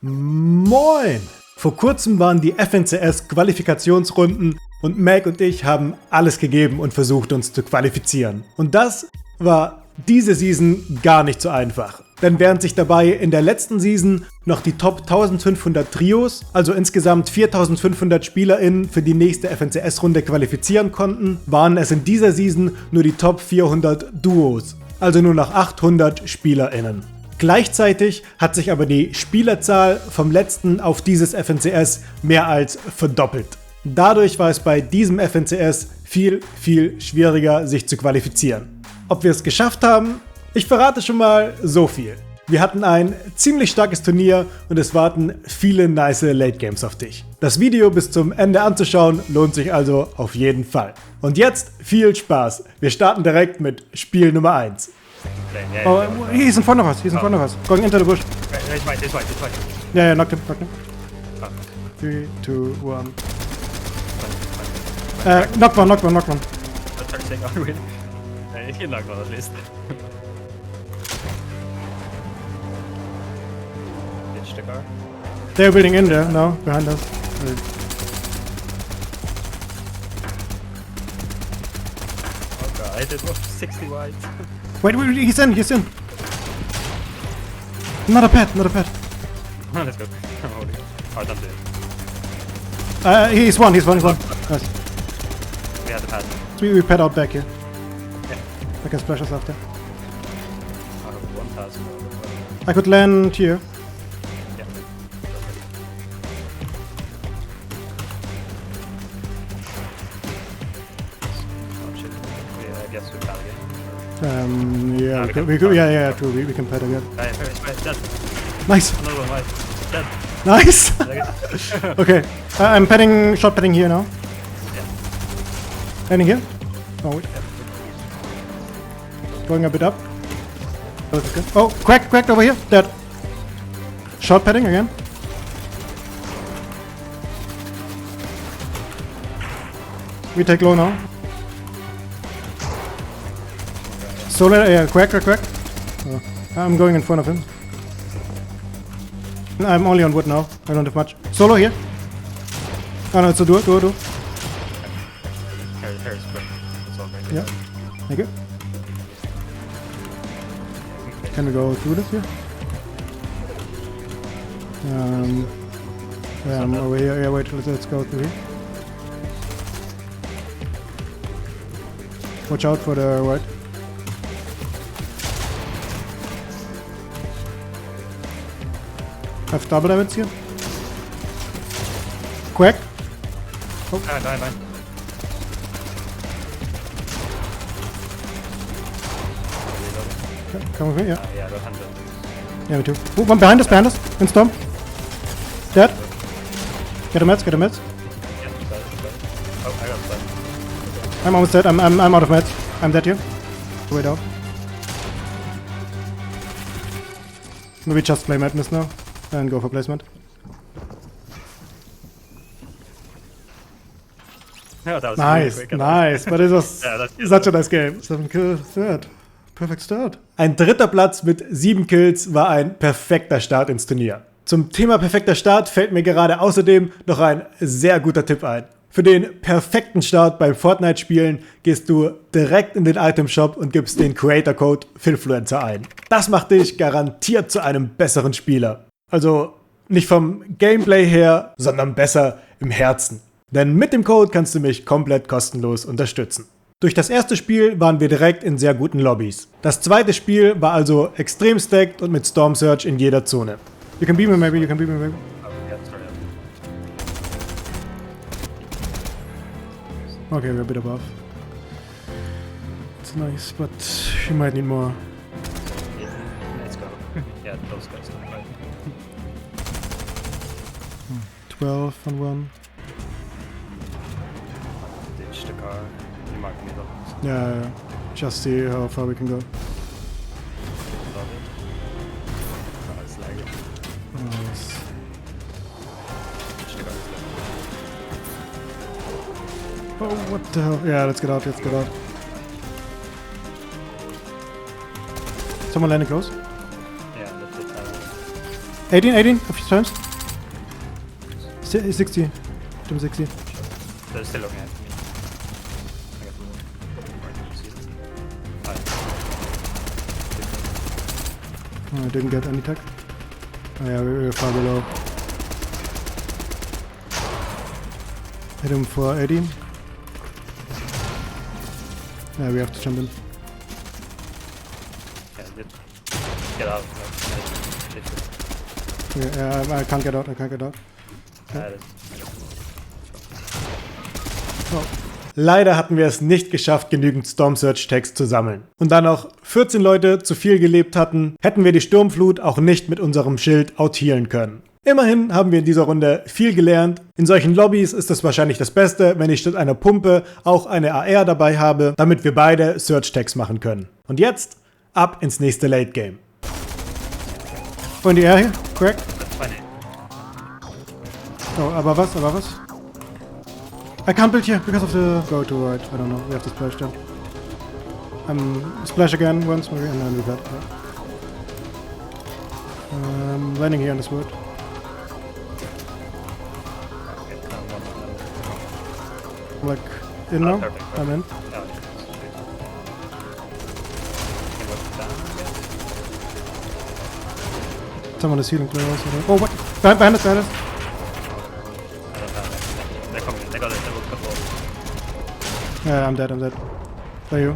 Moin! Vor kurzem waren die FNCS-Qualifikationsrunden und Mac und ich haben alles gegeben und versucht, uns zu qualifizieren. Und das war diese Season gar nicht so einfach. Denn während sich dabei in der letzten Season noch die Top 1500 Trios, also insgesamt 4500 SpielerInnen für die nächste FNCS-Runde qualifizieren konnten, waren es in dieser Season nur die Top 400 Duos, also nur noch 800 SpielerInnen. Gleichzeitig hat sich aber die Spielerzahl vom letzten auf dieses FNCS mehr als verdoppelt. Dadurch war es bei diesem FNCS viel schwieriger, sich zu qualifizieren. Ob wir es geschafft haben? Ich verrate schon mal so viel. Wir hatten ein ziemlich starkes Turnier und es warten viele nice Late Games auf dich. Das Video bis zum Ende anzuschauen lohnt sich also auf jeden Fall. Und jetzt viel Spaß. Wir starten direkt mit Spiel Nummer 1. Oh, he's in front of us. He's in front of us. Going into the bush. This way. Yeah, knocked him. 3, 2, 1. Knocked one. That's our thing, are we? You knocked one at least. Ditch the car. They're building in there now, behind us. Oh god, it was 60 wide. Wait, he's in. Not a pet. Let's go. Oh, don't do it. He's one. Nice. We had the pad. We pet out back here. Yeah. I can splash us after. I have one pass. I could land here. Yeah. Oh shit. Yeah, I guess we pad again. Yeah, we true. We can pet again. Dead. Nice. Another one, right. Dead. Nice. Okay, I'm shot petting here now. Yeah. Landing here. Oh wait. Going a bit up. Oh, cracked over here. Dead. Shot petting again. We take low now. Solar, yeah, crack. Oh, I'm going in front of him. I'm only on wood now. I don't have much. Solo here. Oh no, it's a duo. Here's quick. That's all right. Yeah. Thank you. Can we go through this here? Yeah, I'm over here. Yeah, wait, let's go through here. Watch out for the right. I have double damage here. Quack. Oh. Die. Come with me, yeah. Yeah, I got 100. Yeah, me too. Oh, one behind us. In storm. Dead. Get a meds. Yeah, dead. Oh, I got dead. I'm almost dead. I'm out of meds. I'm dead here. Way down. Maybe just play madness now and go for placement. Yeah, that was Nice, really quick. nice. But it was Yeah, that's good. such a nice game. 7 kills, third. Perfect start. Ein dritter Platz mit 7 Kills war ein perfekter Start ins Turnier. Zum Thema perfekter Start fällt mir gerade außerdem noch ein sehr guter Tipp ein. Für den perfekten Start beim Fortnite-Spielen gehst du direkt in den Item-Shop und gibst den Creator-Code Filfluencer ein. Das macht dich garantiert zu einem besseren Spieler. Also nicht vom Gameplay her, sondern besser im Herzen. Denn mit dem Code kannst du mich komplett kostenlos unterstützen. Durch das erste Spiel waren wir direkt in sehr guten Lobbys. Das zweite Spiel war also extrem stacked und mit Storm Surge in jeder Zone. You can beam me maybe. Oh, yeah, sorry. Okay, we're a bit above. It's nice, but you might need more. Yeah, let's go. Yeah, those guys don't fight. 12 on 1. Ditch the car. You mark me though. Yeah, just see how far we can go. Oh, it's lagging. Nice. Ditch the car. Oh, what the hell? Yeah, let's get out. Someone landing close? Yeah, that's it. 18 a few times. 60. Tim 60. They're still looking at me. I got Oh, I didn't get any tech. Oh yeah, we're far below. Hit him for 18. Yeah, we have to jump in. Yeah, get out. Yeah, I can't get out. Oh. Leider hatten wir es nicht geschafft, genügend Storm Surge Tags zu sammeln. Und da noch 14 Leute zu viel gelebt hatten, hätten wir die Sturmflut auch nicht mit unserem Schild outhealen können. Immerhin haben wir in dieser Runde viel gelernt. In solchen Lobbys ist es wahrscheinlich das Beste, wenn ich statt einer Pumpe auch eine AR dabei habe, damit wir beide Surge Tags machen können. Und jetzt ab ins nächste Late Game. Oh, in die Air hier. Crack. That's funny. Oh, aber was? I can't build here because of the go to right. I don't know. We have to splash down. Splash again once maybe and then we got. Landing here on this wood. Like in now? Perfect. I'm in. Oh, yeah. Can go down again? Someone is healing clear also. Oh, what? Behind us. I don't have anything. They're coming in. They got it. They will put both. Yeah, I'm dead. Are you?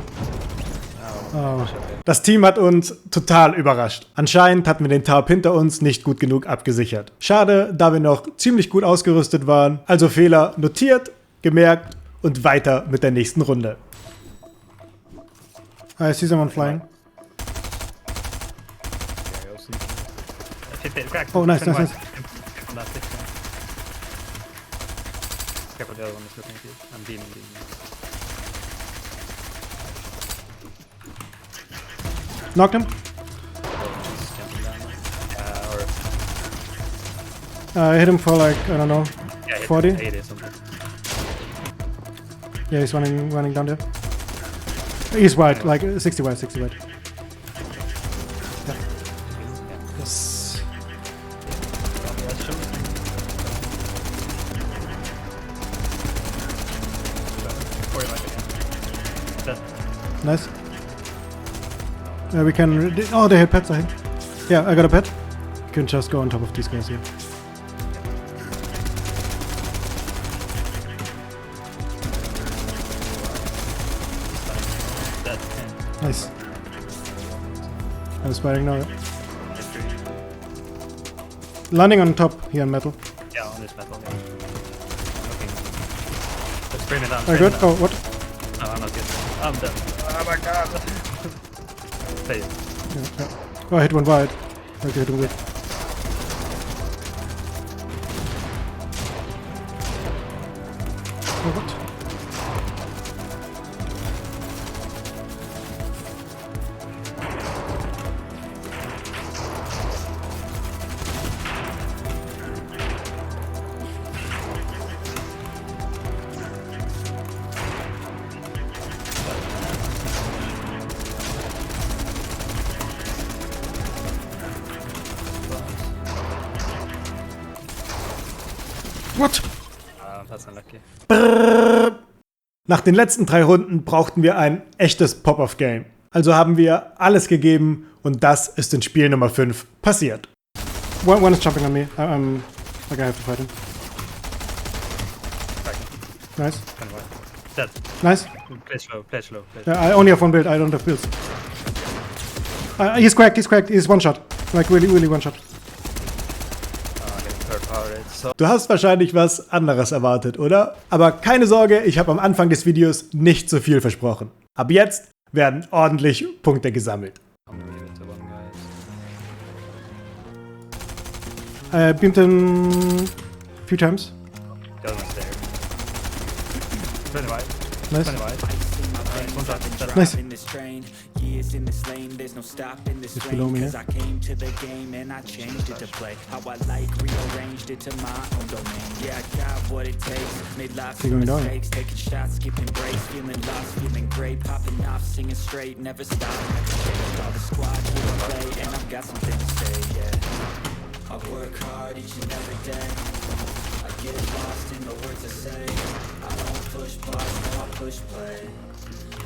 Oh. Das Team hat uns total überrascht. Anscheinend hatten wir den Tarp hinter uns nicht gut genug abgesichert. Schade, da wir noch ziemlich gut ausgerüstet waren. Also Fehler notiert, gemerkt und weiter mit der nächsten Runde. I see someone flying. Oh, nice. Careful, the other one is looking at you. I'm beaming. Knocked him. I hit him for like, I don't know, Yeah, 40? 80 or something. Yeah, he's running down there. He's white, like 60 white. Yeah. Yes. Nice. We can. Oh, they had pets, I think. Yeah, I got a pet. You can just go on top of these guys here. Nice. I'm spiring now. Landing on top here on metal. Yeah, on this metal. Yeah. Okay. Let's bring it down. Are you good? Oh, what? No, I'm not good. I'm dead. Oh my god. Fail. Yeah. Oh, I hit one wide. Okay, hit him good. Oh, what? What? That's unlucky. Nach den letzten 3 Runden brauchten wir ein echtes Pop-Off-Game. Also haben wir alles gegeben und das ist in Spiel Nummer 5 passiert. One is jumping on me. I'm like I have to fight him. Nice. Dead. Nice. Play slow. Yeah, I only have one build. I don't have builds. He's cracked. He's one shot. Like really one shot. Du hast wahrscheinlich was anderes erwartet, oder? Aber keine Sorge, ich habe am Anfang des Videos nicht so viel versprochen. Ab jetzt werden ordentlich Punkte gesammelt. Beamed him a few times. The other one's there. 20 wide. Nice. 20 wide. One shot. Nice. Years in this lane, there's no stopping this Just below me, cause yeah. I came to the game and I changed it to play how I like, rearranged it to my own domain. Yeah, I got what it takes, made lots of You're going down. mistakes, taking shots, skipping breaks, feeling lost, feeling great, popping off, singing straight, never stop. Changed all the squad, we play, and I've got something to say, yeah. I work hard each and every day. I get lost in the words I say. I don't push pause, no I push play.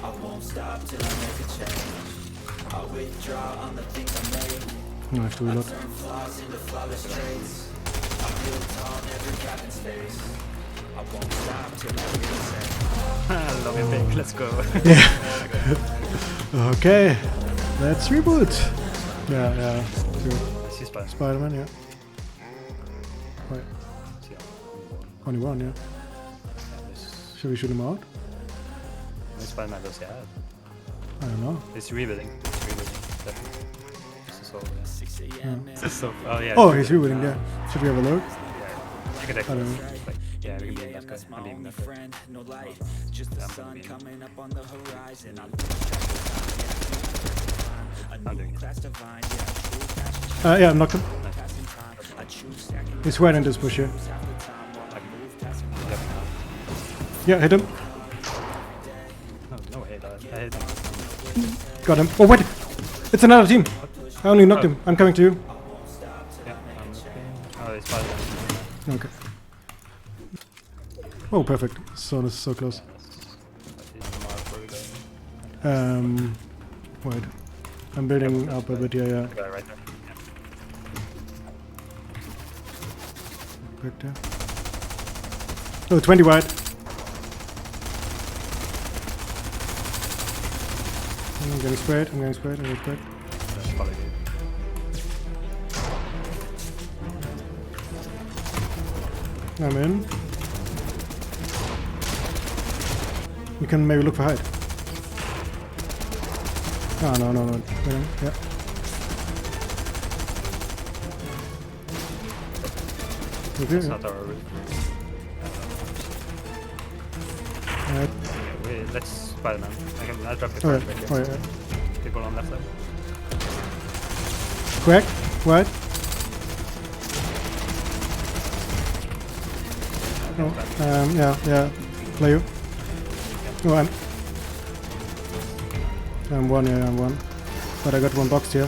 I won't stop till I make a change. I withdraw on the things I make. I have to reload. Turn flaws into flawless traits. I feel tall, never cap in space. I won't stop till I hear it say. Love your pick, let's go. Okay, let's reboot. Yeah. She's fine. Spider-Man, yeah. Wait, only one, yeah. Should we shoot him out? Spider-Man goes, yeah. I don't know. It's rebuilding. This is all, yeah. 6 a.m. This is so, oh yeah. Oh, he's rebooting, yeah. Should we have a look? You can I don't know. like, yeah, we can be in that guy. I'm leaving that guy. friend, no light, just the sun coming up on the horizon. I'm doing it. Class divine, yeah, Yeah, knocked him. passing time. I choose stacking He's right in this bush here. half the time while I move passing by. Yeah, hit him. No way, I hit him. Got him. Oh, wait! It's another team. I only knocked him. I'm coming to you. Yeah, I'm looking. Oh, it's Spider-Man. Okay. Oh, perfect. So this is so close. Wait. I'm building up a bit, yeah. The guy right there. Back there. Oh, 20 wide. I'm getting sprayed, I'm getting sprayed. That's probably good. I'm in. You can maybe look for hide. Oh, no. Yeah. Okay, It's yeah. not our route. Alright. Let's Spider-Man. I'll drop the Alright. right Alright. here. People on left side. Crack. Right. No. Yeah. Play you. Oh, I'm one, yeah, I'm one. But I got one box here.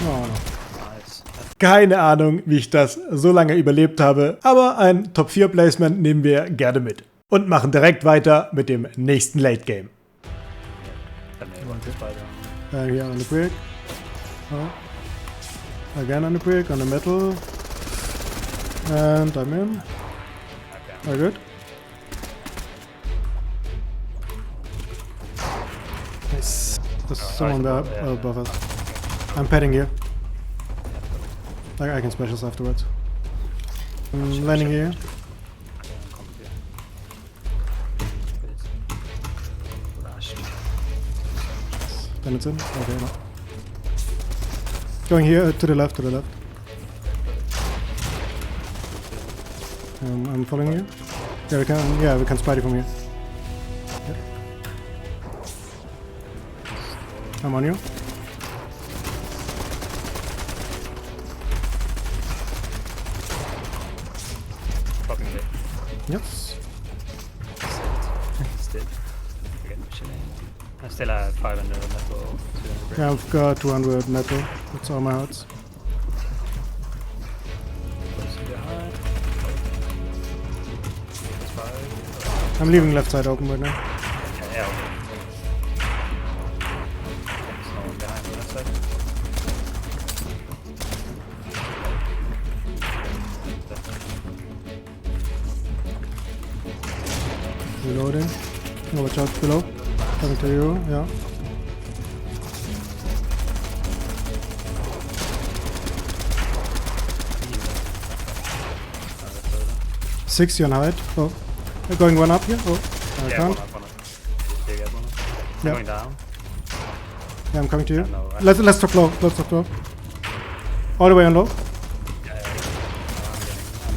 Oh, no. Nice. Keine Ahnung, wie ich das so lange überlebt habe, aber ein Top 4 Placement nehmen wir gerne mit. Und machen direkt weiter mit dem nächsten Late Game. Then they want to Spider-Man. Here on the brick. Oh. Again on the brick, on the metal. And I'm in. Very good. Nice. There's someone there above us. I'm petting here. I can smash us afterwards. I'm landing here. Then it's in. Okay, no. Going here to the left, I'm following you. Yeah, we can spot you from here. Yeah. I'm on you. Popping it. Yes. Still. Forget my shit. I still have 500 metal. 200 brick. Yeah, I've got 200 metal. That's all my hearts. Behind. That's 5. I'm leaving left side open right now. Yeah. There's no one behind me that side. Reloading. Oh, watch out below. Coming to you, yeah. Another 60 on height. Oh, they're going one up here. Oh, I yeah, can't. one up. You get one up. Yeah. Going down. Yeah, I'm coming to you. Yeah, no, Let's talk low. Let's talk low. All the way on low.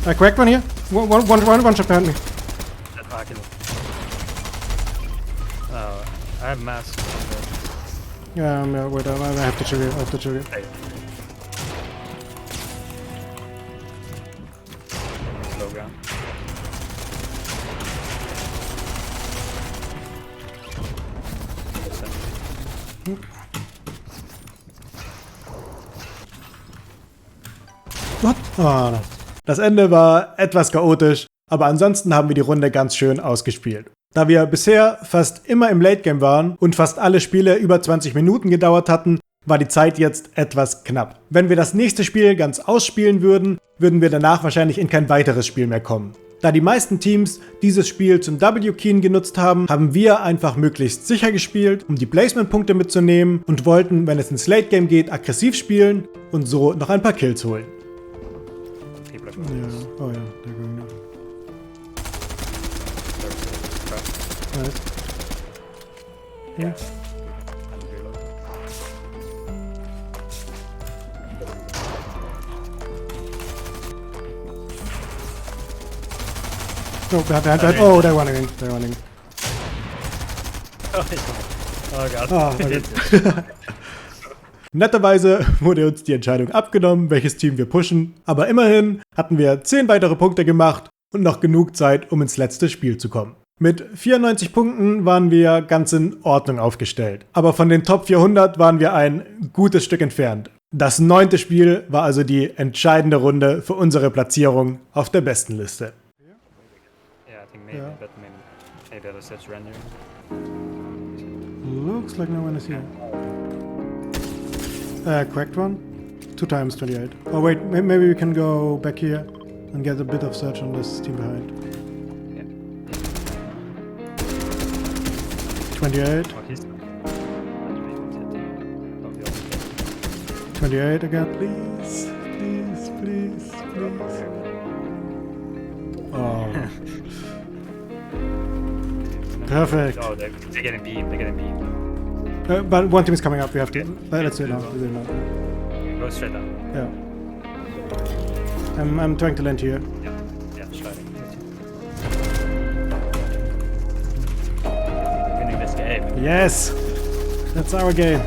I cracked one here. One shot behind me. I can. Oh, I have mask. Yeah, wait, I have to trigger. Hey. low ground. What? Oh, no. Das Ende war etwas chaotisch, aber ansonsten haben wir die Runde ganz schön ausgespielt. Da wir bisher fast immer im Late Game waren und fast alle Spiele über 20 Minuten gedauert hatten, war die Zeit jetzt etwas knapp. Wenn wir das nächste Spiel ganz ausspielen würden, würden wir danach wahrscheinlich in kein weiteres Spiel mehr kommen. Da die meisten Teams dieses Spiel zum W-Keen genutzt haben, haben wir einfach möglichst sicher gespielt, um die Placement-Punkte mitzunehmen und wollten, wenn es ins Late Game geht, aggressiv spielen und so noch ein paar Kills holen. People are Yeah. Oh, yeah. They're going now. Nice. Yeah. And reload. No, behind. Oh, they're running. They're running. Oh god. Ah, okay. Netterweise wurde uns die Entscheidung abgenommen, welches Team wir pushen, aber immerhin hatten wir 10 weitere Punkte gemacht und noch genug Zeit, um ins letzte Spiel zu kommen. Mit 94 Punkten waren wir ganz in Ordnung aufgestellt, aber von den Top 400 waren wir ein gutes Stück entfernt. Das 9. Spiel war also die entscheidende Runde für unsere Platzierung auf der besten Liste. Yeah, I think maybe, Yeah. but maybe other sets rendering. Looks like no one is here. Cracked one. 2 times 28. Oh wait, maybe we can go back here and get a bit of search on this team behind. Yeah. 28. Oh, he's. Oh, the other 28 again. Please. Please. Oh. Perfect. Oh, they're getting beamed. They're getting beamed. But one team is coming up. We have to. Let's do it now. Let's do it now. Go straight down. Yeah. I'm trying to land here. Yeah, straight. Winning this game. Yes. That's our game.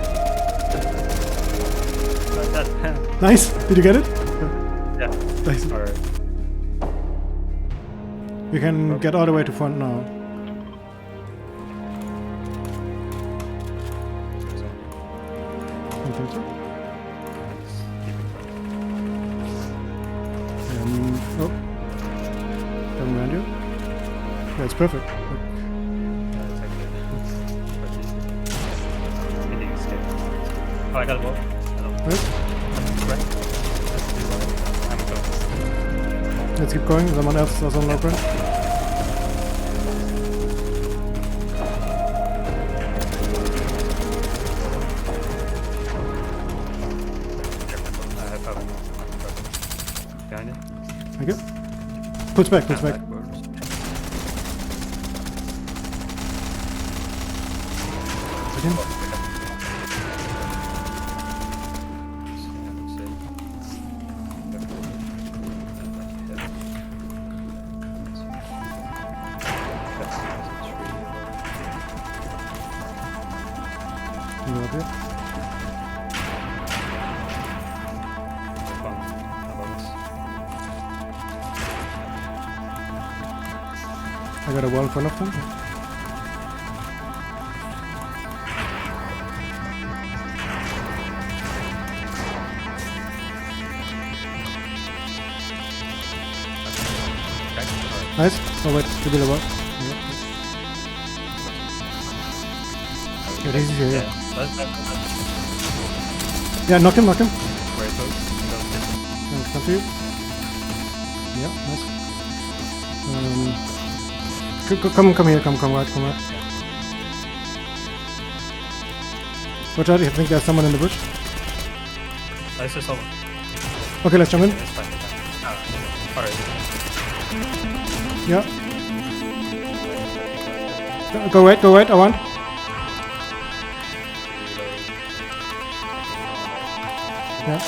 Like that. Nice. Did you get it? Yeah. Nice. Alright. We can get all the way to front now. I think so. Oh. Coming around you. Yeah, it's perfect. Oh, I got a ball. Right. Right. I'm close. Let's keep going. Someone else is on low ground. I have cover. Behind it. Thank you. Push back. Backwards. Again. You go up here. I got a wall in front of them. Nice. Oh wait, you build a wall. Yeah, he's here, yeah. Yeah, knock him. Very close. Come to you. Yeah, nice. Come here, come right. Watch out, I think there's someone in the bush. Nice to someone. Okay, let's jump in. It's fine. Alright. Yeah. Go right, I want. Yeah.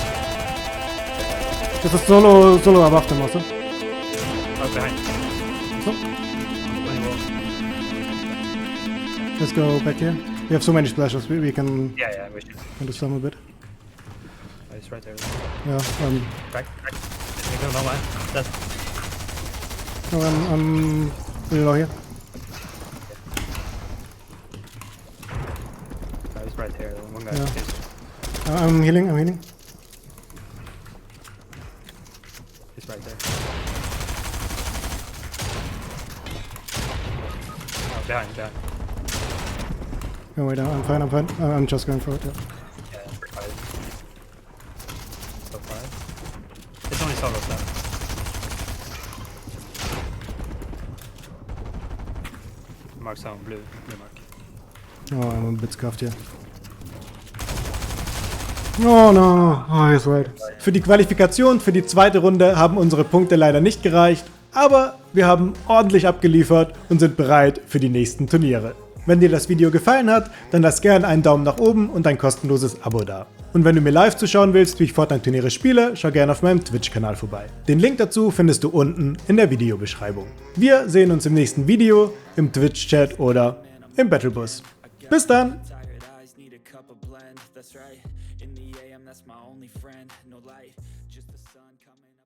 There's a solo above them also. Oh, behind. So, Only wall. let's go back here. We have so many splashes, we can Yeah, we should. do some a bit. Oh, it's right there. Yeah, Back. You go, no man. That's. Oh, I'm really low here. He's right here. One guy. Yeah. He's I'm healing, I'm healing. right there. Oh, behind. Oh wait, I'm fine. I'm just going for it. Yeah. Yeah, so far. It's only solos left. Mark's on blue mark. Oh, I'm a bit scuffed here. Oh no, oh, he's right. Für die Qualifikation für die zweite Runde haben unsere Punkte leider nicht gereicht, aber wir haben ordentlich abgeliefert und sind bereit für die nächsten Turniere. Wenn dir das Video gefallen hat, dann lass gerne einen Daumen nach oben und ein kostenloses Abo da. Und wenn du mir live zuschauen willst, wie ich Fortnite-Turniere spiele, schau gerne auf meinem Twitch-Kanal vorbei. Den Link dazu findest du unten in der Videobeschreibung. Wir sehen uns im nächsten Video, im Twitch-Chat oder im Battlebus. Bis dann! Tired eyes need a cup of blend, that's right. In the AM, that's my only friend. No light, just the sun coming up.